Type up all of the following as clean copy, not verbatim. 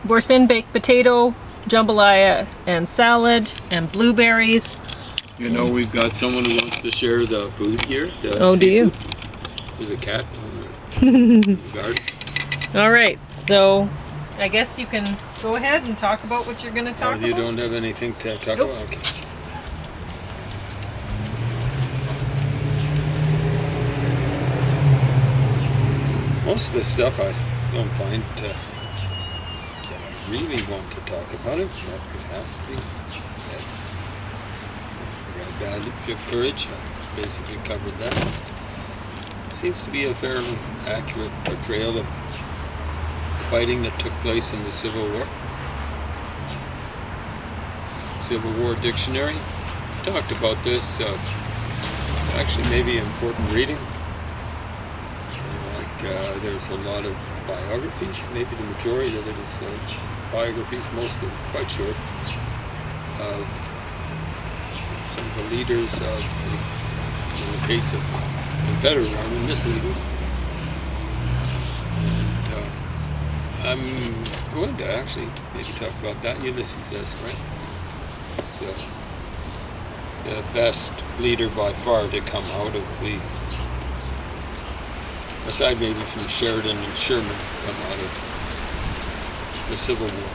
boursin baked potato, jambalaya and salad, and blueberries. You know, we've got someone who wants to share the food here. The Oh, do you? seafood. There's a cat in the garden. All right, so I guess you can go ahead and talk about what you're going to talk You about. don't have anything to talk Nope. about? Okay. Most of the stuff I don't find that I really want to talk about it, but it has to be said. Red Badge of Courage, I basically covered that. Seems to be a fairly accurate portrayal of fighting that took place in the Civil War. Civil War Dictionary talked about this. It's actually maybe important reading. There's a lot of biographies. Maybe the majority of it is biographies, most of them quite short, of some of the leaders of, in the case of the Confederate Army, misleaders. And I'm going to actually maybe talk about that. Ulysses S. Grant. It's the best leader by far to come out of the, aside maybe from Sheridan and Sherman, come out of the Civil War.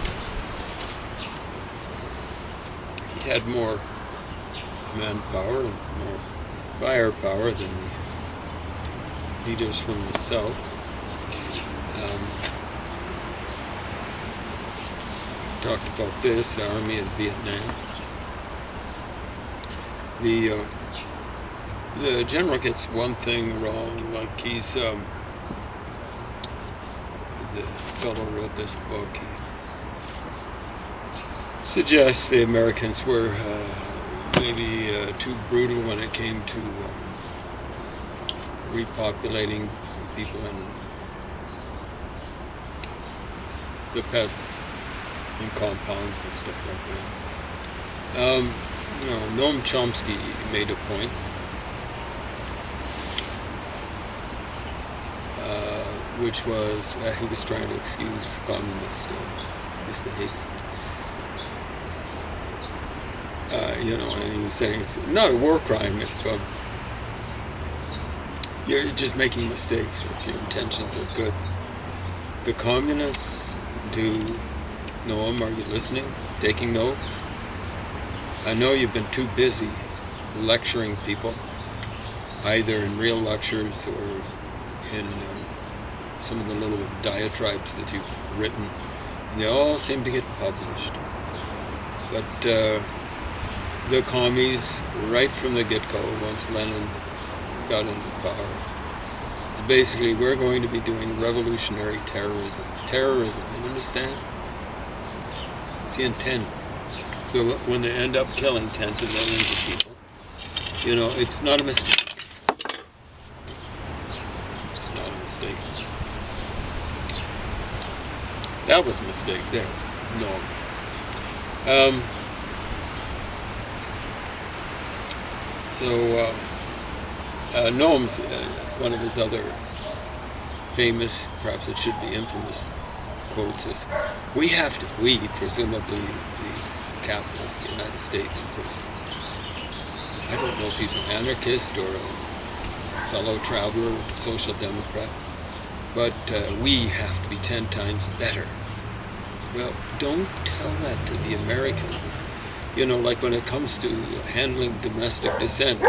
He had more manpower and more firepower than the leaders from the South. Talked about this, the Army in Vietnam. The general gets one thing wrong, like he's, the fellow who wrote this book, he suggests the Americans were maybe too brutal when it came to repopulating people in the peasants in compounds and stuff like that. Noam Chomsky made a point. Which was, he was trying to excuse communist misbehavior. And he was saying it's not a war crime if you're just making mistakes or if your intentions are good. The communists do, Noam, are you listening? Taking notes? I know you've been too busy lecturing people, either in real lectures or in some of the little diatribes that you've written, and they all seem to get published. But the commies, right from the get-go, once Lenin got into power, it's basically, we're going to be doing revolutionary terrorism. Terrorism, you understand? It's the intent. So when they end up killing tens of millions of people, it's not a mistake. It's just not a mistake. That was a mistake there. No. Noam's, one of his other famous, perhaps it should be infamous, quotes is, we, presumably the capitalists, the United States, of course. I don't know if he's an anarchist or a fellow traveler, a social democrat, but we have to be 10 times better. Well, don't tell that to the Americans. Like when it comes to handling domestic dissent,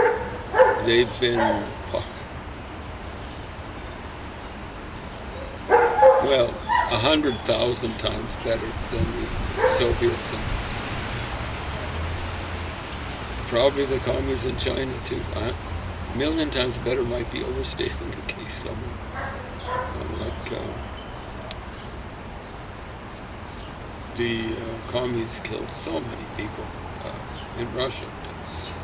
they've been, 100,000 times better than the Soviets and probably the commies in China too. 1,000,000 times better might be overstating the case somewhere. The commies killed so many people in Russia,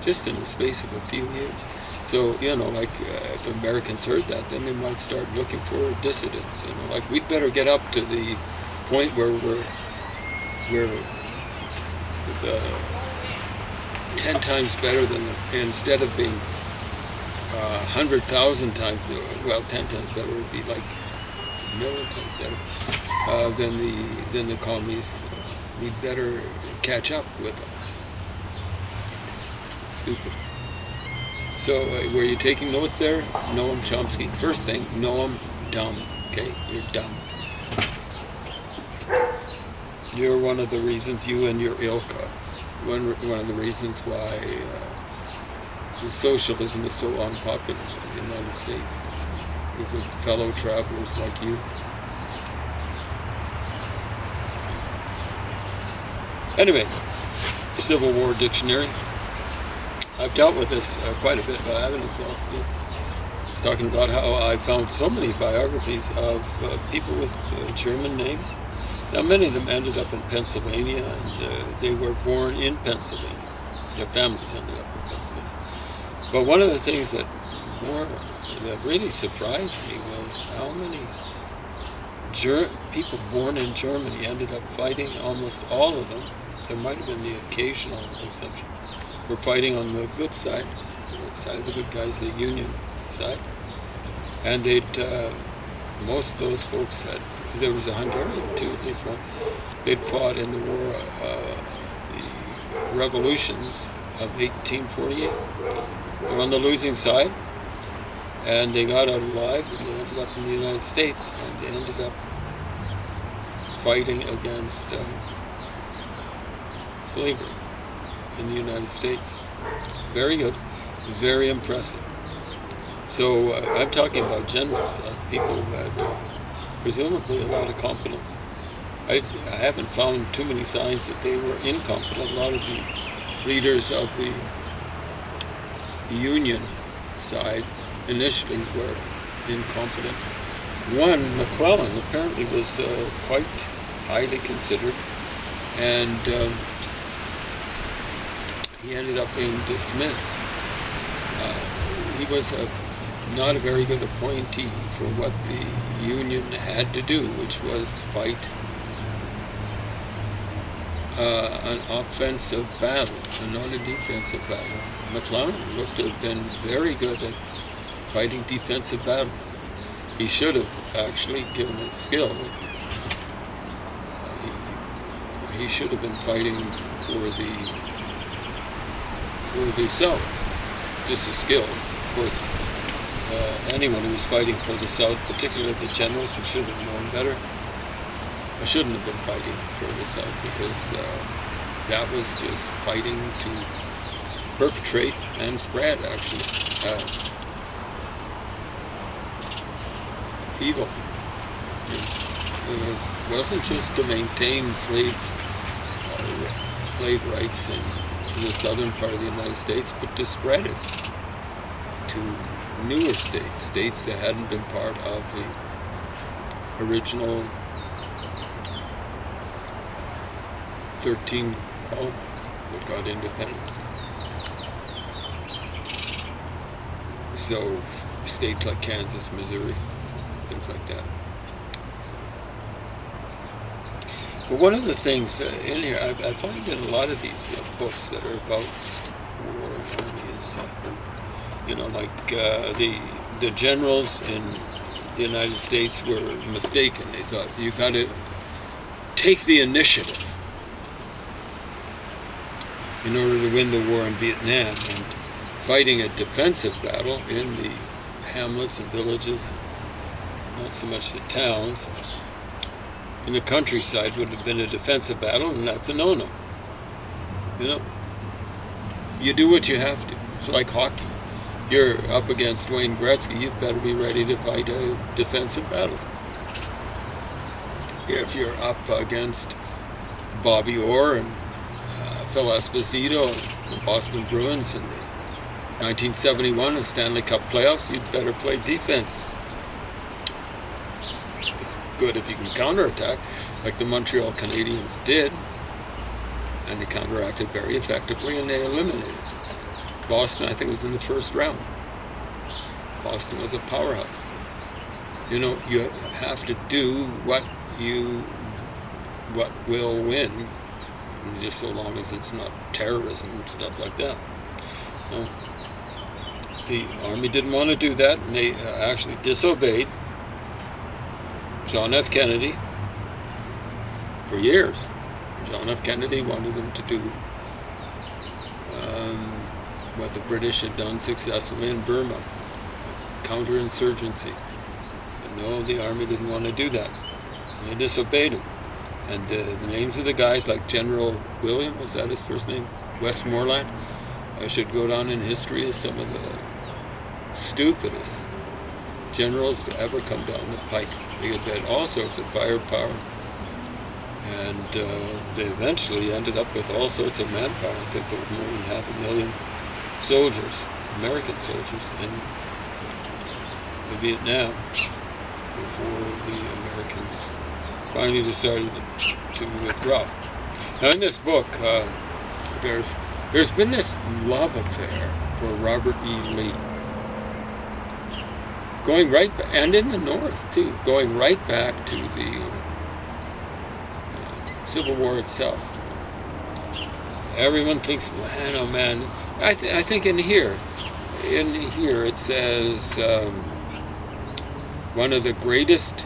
just in the space of a few years. So, if Americans heard that, then they might start looking for dissidents. We'd better get up to the point where we're 10 times better than instead of being 100,000 times, 10 times better would be like million times better than the commies. We better catch up with them. Stupid. So were you taking notes there? Noam Chomsky. First thing, Noam dumb. Okay, you're dumb. You're one of the reasons, you and your ilk, one of the reasons why socialism is so unpopular in the United States. Because of fellow travelers like you. Anyway, Civil War Dictionary. I've dealt with this quite a bit, but I haven't exhausted it. I was talking about how I found so many biographies of people with German names. Now, many of them ended up in Pennsylvania, and they were born in Pennsylvania. Their families ended up in Pennsylvania. But one of the things that really surprised me was how many people born in Germany ended up fighting. Almost all of them. There might have been the occasional exception. Were fighting on the good side, the side of the good guys, the Union side. And most of those folks there was a Hungarian too, at least one. They'd fought in the war, the revolutions of 1848. They were on the losing side, and they got out alive, and they ended up in the United States, and they ended up fighting against slavery in the United States. Very good, very impressive. So I'm talking about generals, people who had presumably a lot of competence. I haven't found too many signs that they were incompetent. A lot of the leaders of the Union side initially were incompetent. One, McClellan, apparently was quite highly considered, and he ended up being dismissed. He was not a very good appointee for what the Union had to do, which was fight an offensive battle and not a defensive battle. McClellan looked to have been very good at fighting defensive battles. He should have actually, given his skills, he should have been fighting for the South, just his skill. Of course, anyone who was fighting for the South, particularly the generals who should have known better, shouldn't have been fighting for the South, because that was just fighting to perpetrate and spread, actually, evil. It wasn't just to maintain slave rights in the southern part of the United States, but to spread it to newer states that hadn't been part of the original 13 colonies that got independent. So states like Kansas, Missouri, things like that. But one of the things in here, I find in a lot of these books that are about war and army is, like the generals in the United States were mistaken. They thought you got to take the initiative in order to win the war in Vietnam, and fighting a defensive battle in the hamlets and villages, not so much the towns, in the countryside would have been a defensive battle, and that's a no-no. You do what you have to. It's like hockey. You're up against Wayne Gretzky, you better be ready to fight a defensive battle. If you're up against Bobby Orr and Phil Esposito and the Boston Bruins in the 1971 Stanley Cup playoffs, you'd better play defense. It's good if you can counterattack, like the Montreal Canadiens did, and they counteracted very effectively, and they eliminated Boston. I think was in the first round. Boston was a powerhouse. You have to do what will win, just so long as it's not terrorism and stuff like that. The Army didn't want to do that, and they actually disobeyed John F. Kennedy, for years, John F. Kennedy wanted them to do what the British had done successfully in Burma, counterinsurgency. But no, the army didn't want to do that. They disobeyed him. And the names of the guys, like General William, was that his first name? Westmoreland, should go down in history as some of the stupidest generals to ever come down the pike, because they had all sorts of firepower, and they eventually ended up with all sorts of manpower. I think there was more than 500,000 soldiers, American soldiers, in Vietnam before the Americans finally decided to withdraw. Now, in this book, there's been this love affair for Robert E. Lee, going right, and in the North too, going right back to the Civil War itself. Everyone thinks, man, oh man. I think in here it says one of the greatest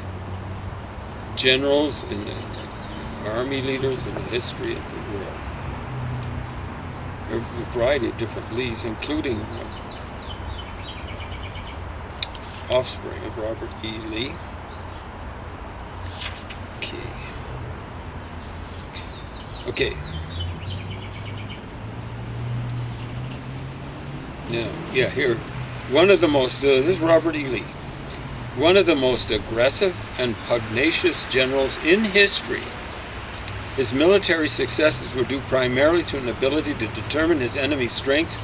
generals in the army leaders in the history of the world. There are a variety of different Lees, including offspring of Robert E. Lee. Okay. Now, yeah, here. One of the most, this is Robert E. Lee. One of the most aggressive and pugnacious generals in history. His military successes were due primarily to an ability to determine his enemy's strengths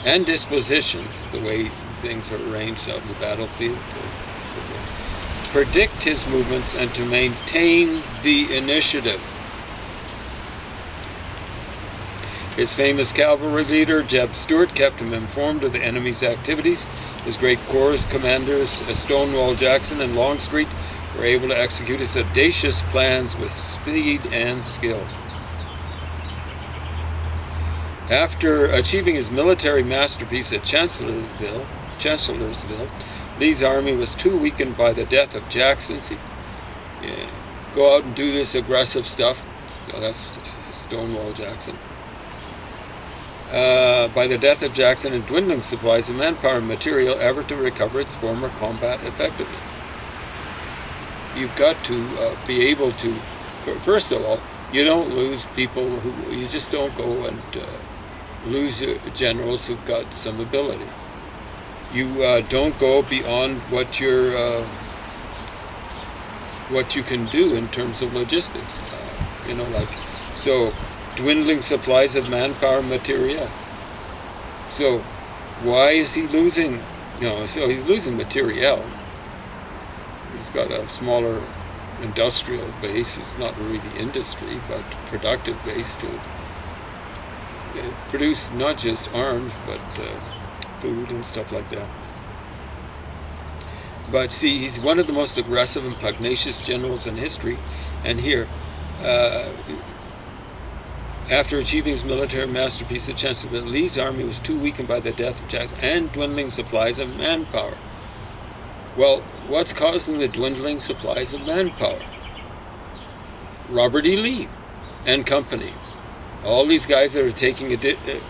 and dispositions, the way things are arranged out in the battlefield, predict his movements, and to maintain the initiative. His famous cavalry leader, Jeb Stuart, kept him informed of the enemy's activities. His great corps commanders, Stonewall Jackson and Longstreet, were able to execute his audacious plans with speed and skill. After achieving his military masterpiece at Chancellorsville, Lee's army was too weakened by the death of Jackson. Go out and do this aggressive stuff. So that's Stonewall Jackson. By the death of Jackson and dwindling supplies of manpower and material ever to recover its former combat effectiveness. You've got to be able to, first of all, you don't lose people who, you just don't go and lose generals who've got some ability. You don't go beyond what you can do in terms of logistics. So dwindling supplies of manpower and material. So why is he losing? So he's losing materiel. He's got a smaller industrial base. It's not really industry, but productive base to produce not just arms, but food and stuff like that. But see, he's one of the most aggressive and pugnacious generals in history. And here, after achieving his military masterpiece at Chancellorsville, Lee's army was too weakened by the death of Jackson and dwindling supplies of manpower. Well, what's causing the dwindling supplies of manpower? Robert E. Lee and company. All these guys that are taking the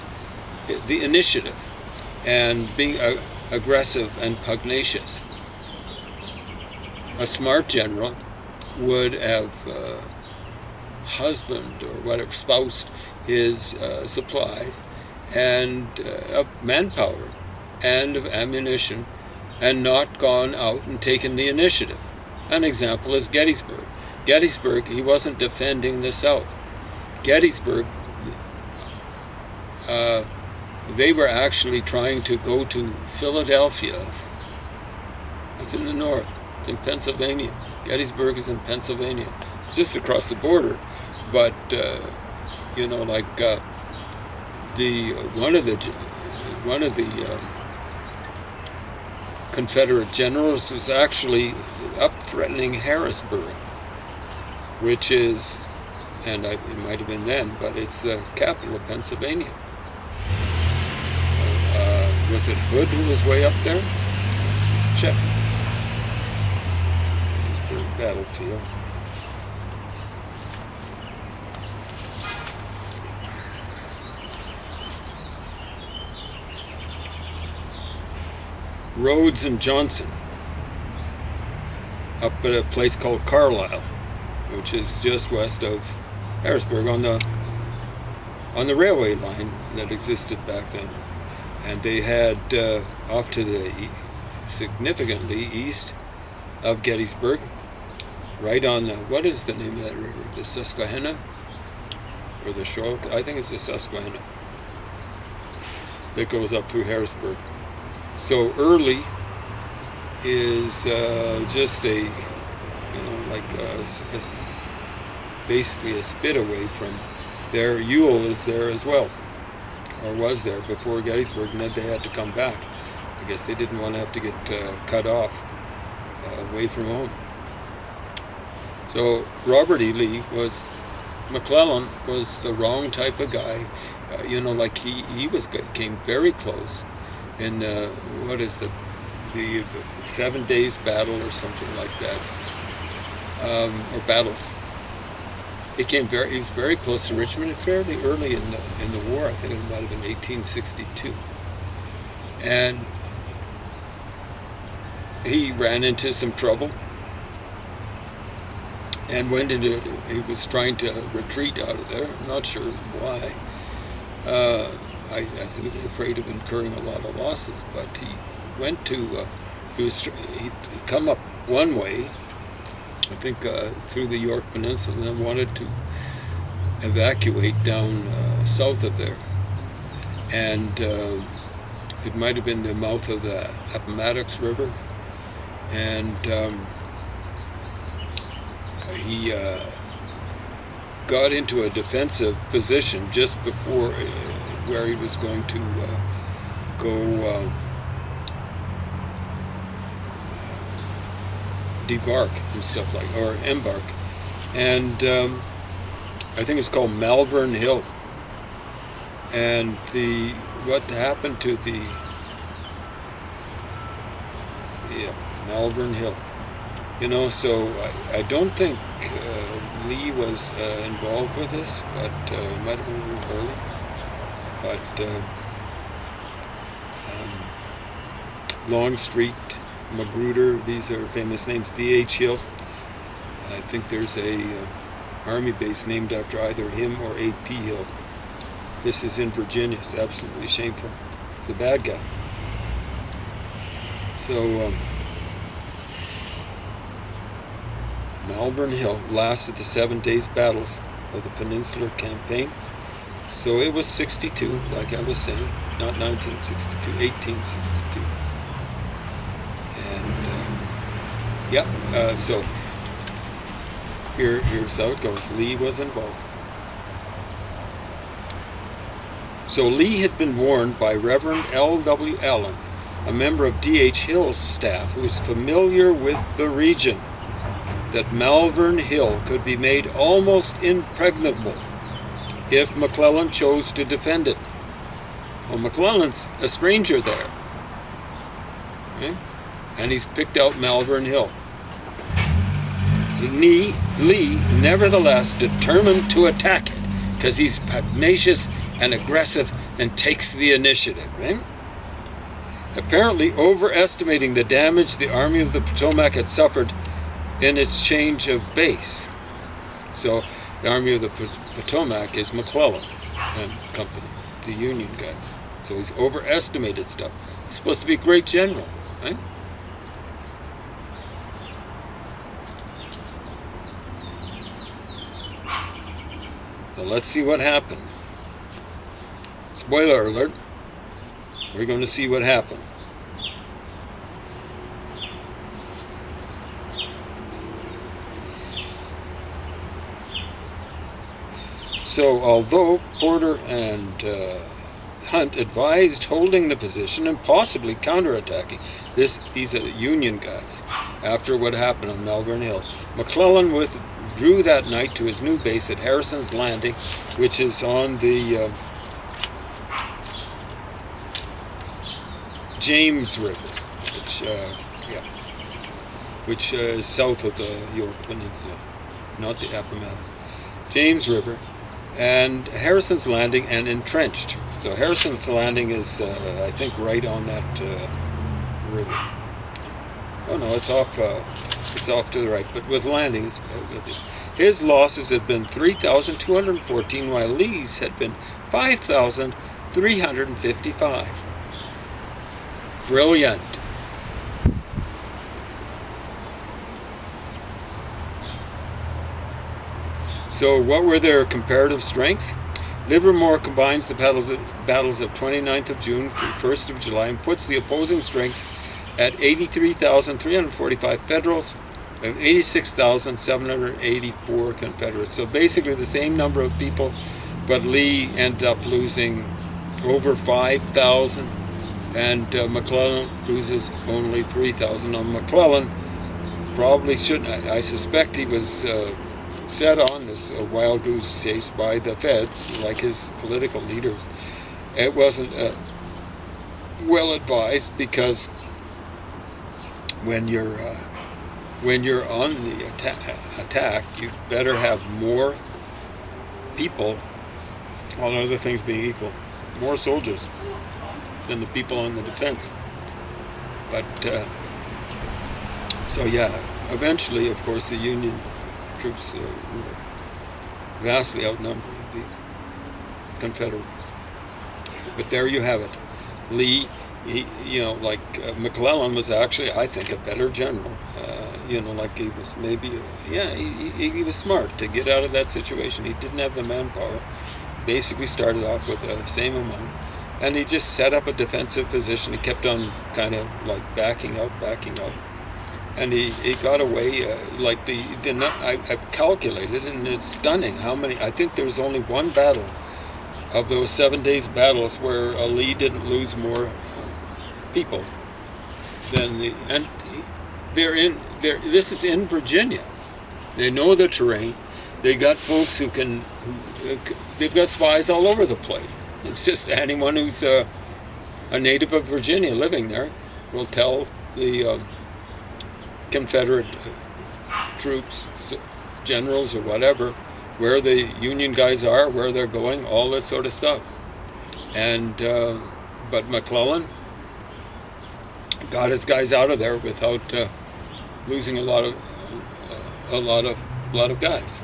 initiative and being aggressive and pugnacious. A smart general would have husband or whatever, spoused his supplies and of manpower and of ammunition, and not gone out and taken the initiative. An example is Gettysburg. Gettysburg, he wasn't defending the South. Gettysburg, they were actually trying to go to Philadelphia. It's in the north. It's in Pennsylvania. Gettysburg is in Pennsylvania. It's just across the border. But one of the Confederate generals was actually up threatening Harrisburg, which is, and it might have been then, but it's the capital of Pennsylvania. Was it Hood who was way up there? Let's check. battlefield. Rhodes and Johnson, up at a place called Carlisle, which is just west of Harrisburg on the railway line that existed back then. And they had off to the significantly east of Gettysburg, right on the, what is the name of that river? The Susquehanna? Or the Schuylkill? I think it's the Susquehanna. That goes up through Harrisburg. So Early is just a, basically a spit away from there. Ewell is there as well, or was there before Gettysburg, and then they had to come back. I guess they didn't want to have to get cut off away from home. So Robert E. Lee McClellan was the wrong type of guy. Came very close in what is the 7 days battle or something like that, or battles. He was very close to Richmond fairly early in the war. I think it might have been 1862, and he ran into some trouble and he was trying to retreat out of there. I'm not sure why. I think he was afraid of incurring a lot of losses, but he went to, he'd come up one way, I think through the York Peninsula, and then wanted to evacuate down south of there. And it might have been the mouth of the Appomattox River, and he got into a defensive position just before where he was going to go debark and stuff or embark, and I think it's called Malvern Hill. And what happened to Malvern Hill, so I don't think Lee was involved with this, but it might have been a little early. But Longstreet, Magruder, these are famous names. D.H. Hill, I think there's a army base named after either him or A.P. Hill. This is in Virginia. It's absolutely shameful. He's a bad guy. So Malvern Hill lasted the 7 days battles of the Peninsular Campaign. So it was 62, like I was saying, not 1962, 1862. And so here's how it goes. Lee was involved. So Lee had been warned by Reverend L.W. Allen, a member of D.H. Hill's staff who was familiar with the region, that Malvern Hill could be made almost impregnable if McClellan chose to defend it. Well, McClellan's a stranger there, okay? And he's picked out Malvern Hill. Lee, nevertheless, determined to attack it because he's pugnacious and aggressive and takes the initiative, right? Apparently overestimating the damage the Army of the Potomac had suffered in its change of base. So the Army of the Potomac is McClellan and company, the Union guys. So he's overestimated stuff. He's supposed to be a great general, right? Now let's see what happened. Spoiler alert, we're going to see what happened. So although Porter and Hunt advised holding the position and possibly counterattacking, these are Union guys, after what happened on Malvern Hill, McClellan withdrew that night to his new base at Harrison's Landing, which is on the James River, which, which is south of the York Peninsula, not the Appomattox. James River, and Harrison's Landing, and entrenched. So Harrison's Landing is, I think, right on that river. Oh no, it's off to the right, but with Landing, his losses had been 3,214, while Lee's had been 5,355. Brilliant. So what were their comparative strengths? Livermore combines the battles of 29th of June through 1st of July and puts the opposing strengths at 83,345 Federals and 86,784 Confederates. So basically the same number of people, but Lee ended up losing over 5,000, and McClellan loses only 3,000. Now McClellan probably shouldn't. I suspect he was set on this wild goose chase by the feds, like his political leaders. It wasn't well advised, because when you're on the attack, you better have more people, all other things being equal, more soldiers than the people on the defense. But so yeah, eventually, of course, the Union troops were vastly outnumbering the Confederates. But there you have it. Lee, McClellan was actually, I think, a better general. Like he was maybe, he was smart to get out of that situation. He didn't have the manpower. Basically started off with the same amount. And he just set up a defensive position. He kept on kind of like backing up. And he got away, I've calculated, and it's stunning how many. I think there was only one battle of those 7 days battles where Lee didn't lose more people than and this is in Virginia. They know the terrain. They got folks they've got spies all over the place. It's just anyone who's a native of Virginia living there will tell the Confederate troops, generals or whatever, where the Union guys are, where they're going, all this sort of stuff. And but McClellan got his guys out of there without losing a lot of guys.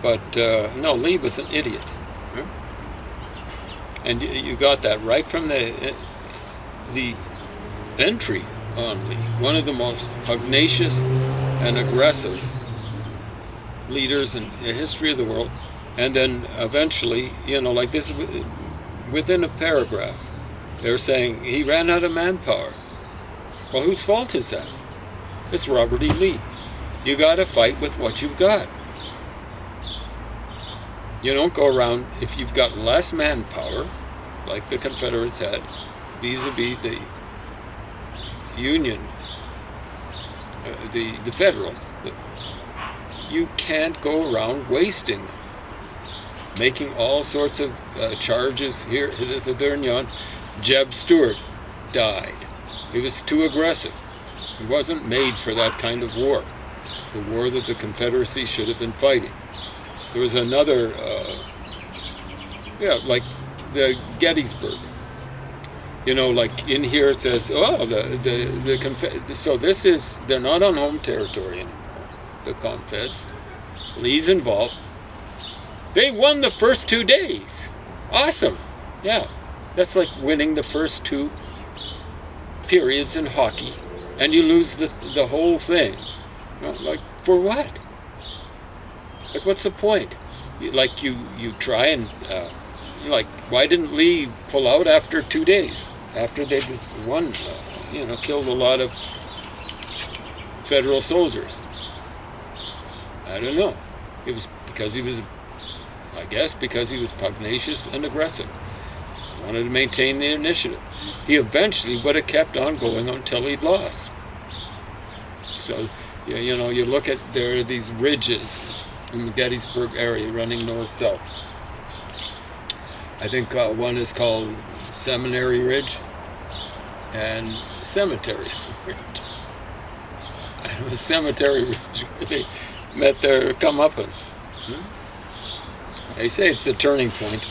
But no, Lee was an idiot, right? And you got that right from the entry on Lee, one of the most pugnacious and aggressive leaders in the history of the world. And then eventually, like this, within a paragraph, they're saying he ran out of manpower. Well, whose fault is that? It's Robert E. Lee. You got to fight with what you've got. You don't go around, if you've got less manpower, like the Confederates had, vis-a-vis the Union, the Federals, you can't go around wasting them, making all sorts of charges here, there, and yon. Jeb Stuart died. He was too aggressive. He wasn't made for that kind of war, the war that the Confederacy should have been fighting. There was another, like the Gettysburg. Like in here it says, oh, so this is, they're not on home territory anymore, the Confeds. Lee's involved. They won the first 2 days. Awesome. Yeah, that's like winning the first 2 periods in hockey, and you lose the whole thing. Like, for what? Like, what's the point? You try and, why didn't Lee pull out after 2 days? After they'd won, killed a lot of Federal soldiers. I don't know. It was because he was pugnacious and aggressive. He wanted to maintain the initiative. He eventually would have kept on going until he'd lost. So, you look at, there are these ridges in the Gettysburg area running north-south. I think one is called Seminary Ridge and Cemetery Ridge. And it was Cemetery Ridge where they met their comeuppance. They say it's the turning point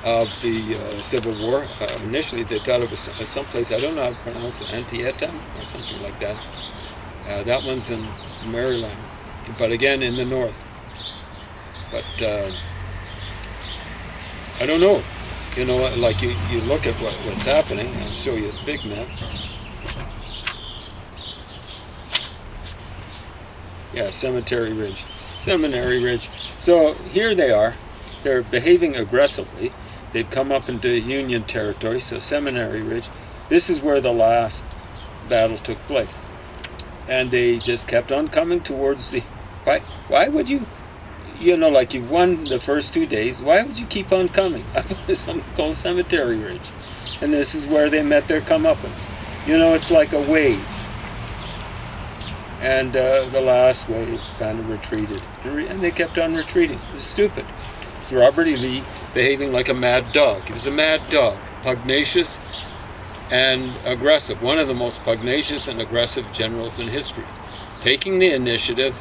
of the Civil War. Initially, they thought it was someplace, I don't know how to pronounce it, Antietam or something like that. That one's in Maryland, but again in the north. But I don't know. You know, like you look at what's happening. I'll show you a big map. Yeah, Cemetery Ridge. Seminary Ridge. So here they are. They're behaving aggressively. They've come up into Union territory, so Seminary Ridge. This is where the last battle took place. And they just kept on coming towards the... Why would you... You know, like you won the first 2 days, why would you keep on coming up something called Cemetery Ridge? And this is where they met their comeuppance. You know, it's like a wave. And the last wave kind of retreated. And they kept on retreating. It was stupid. It's Robert E. Lee behaving like a mad dog. He was a mad dog, pugnacious and aggressive. One of the most pugnacious and aggressive generals in history. Taking the initiative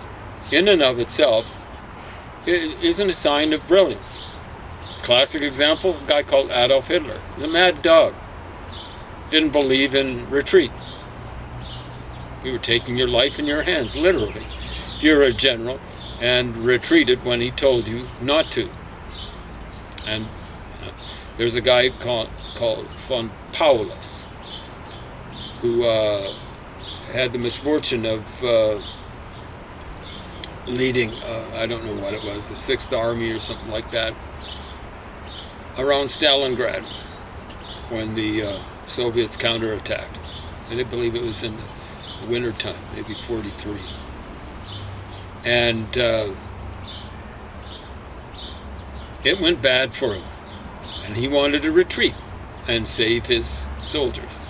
in and of itself isn't a sign of brilliance. Classic example, a guy called Adolf Hitler. He's a mad dog. Didn't believe in retreat. You were taking your life in your hands, literally. If you're a general and retreated when he told you not to. And there's a guy called von Paulus who had the misfortune of leading, I don't know what it was, the 6th Army or something like that, around Stalingrad when the Soviets counterattacked. And they believe it was in the winter time, maybe 43. And it went bad for him. And he wanted to retreat and save his soldiers.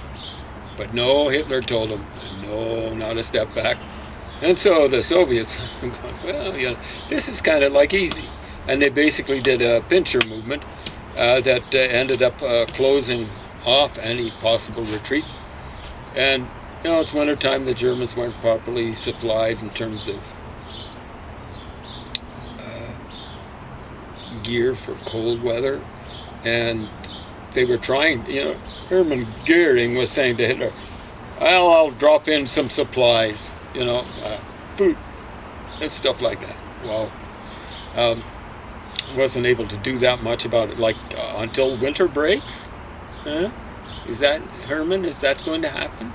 But no, Hitler told him, no, not a step back. And so the Soviets, well, you know, this is kind of like easy. And they basically did a pincher movement that ended up closing off any possible retreat. And, you know, it's wintertime, the Germans weren't properly supplied in terms of gear for cold weather. And they were trying, you know, Hermann Goering was saying to Hitler, well, I'll drop in some supplies, you know, food and stuff like that. Well, wasn't able to do that much about it, like until winter breaks. Huh? Is that, Herman, is that going to happen?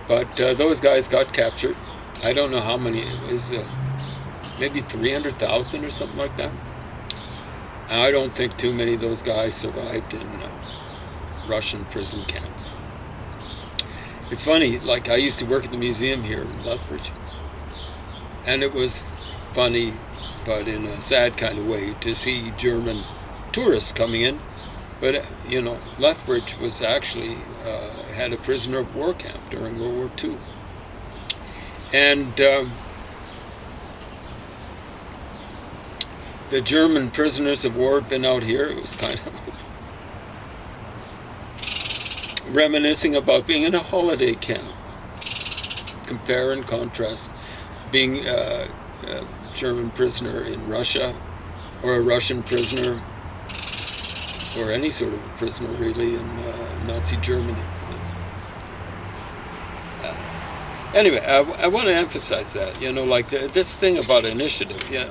But those guys got captured. I don't know how many, it was maybe 300,000 or something like that. I don't think too many of those guys survived in Russian prison camps. It's funny, like I used to work at the museum here in Lethbridge, and it was funny, but in a sad kind of way, to see German tourists coming in. But, you know, Lethbridge was actually, had a prisoner of war camp during World War II. And the German prisoners of war had been out here. It was kind of reminiscing about being in a holiday camp. Compare and contrast being a German prisoner in Russia, or a Russian prisoner, or any sort of a prisoner really in Nazi Germany. Anyway, I want to emphasize that, you know, like this thing about initiative. Yeah,